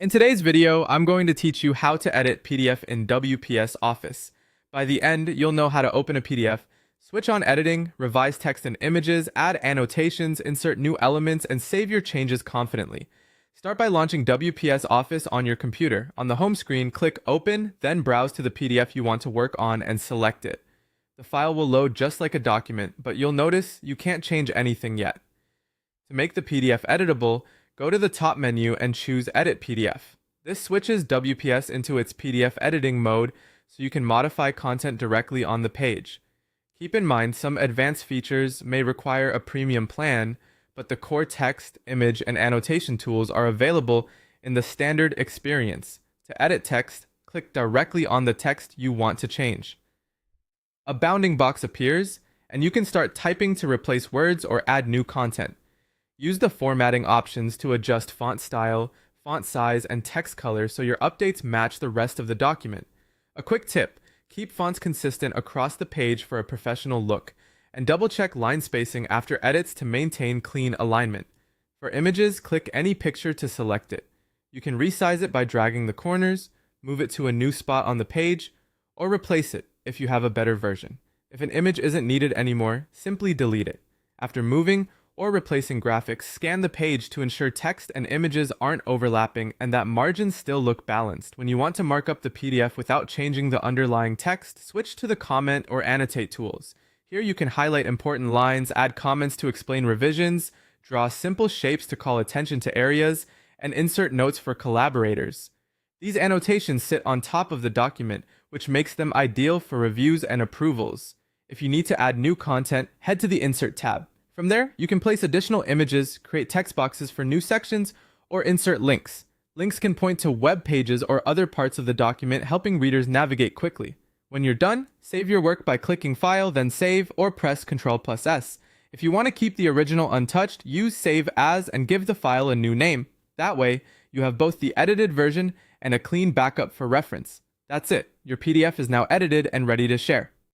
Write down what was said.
In today's video, I'm going to teach you how to edit PDF in WPS Office. By the end, you'll know how to open a PDF, switch on editing, revise text and images, add annotations, insert new elements, and save your changes confidently. Start by launching WPS Office on your computer. On the home screen, click Open, then browse to the PDF you want to work on and select it. The file will load just like a document, but you'll notice you can't change anything yet. To make the PDF editable, go to the top menu and choose Edit PDF. This switches WPS into its PDF editing mode so you can modify content directly on the page. Keep in mind some advanced features may require a premium plan, but the core text, image, and annotation tools are available in the standard experience. To edit text, click directly on the text you want to change. A bounding box appears, and you can start typing to replace words or add new content. Use the formatting options to adjust font style, font size, and text color so your updates match the rest of the document. A quick tip: keep fonts consistent across the page for a professional look, and double-check line spacing after edits to maintain clean alignment. For images, click any picture to select it. You can resize it by dragging the corners, move it to a new spot on the page, or replace it if you have a better version. If an image isn't needed anymore, simply delete it. After moving or replacing graphics, scan the page to ensure text and images aren't overlapping and that margins still look balanced. When you want to mark up the PDF without changing the underlying text, switch to the comment or annotate tools. Here you can highlight important lines, add comments to explain revisions, draw simple shapes to call attention to areas, and insert notes for collaborators. These annotations sit on top of the document, which makes them ideal for reviews and approvals. If you need to add new content, head to the Insert tab. From there, you can place additional images, create text boxes for new sections, or insert links. Links can point to web pages or other parts of the document, helping readers navigate quickly. When you're done, save your work by clicking File, then Save, or press Ctrl+S. If you want to keep the original untouched, use Save As and give the file a new name. That way, you have both the edited version and a clean backup for reference. That's it. Your PDF is now edited and ready to share.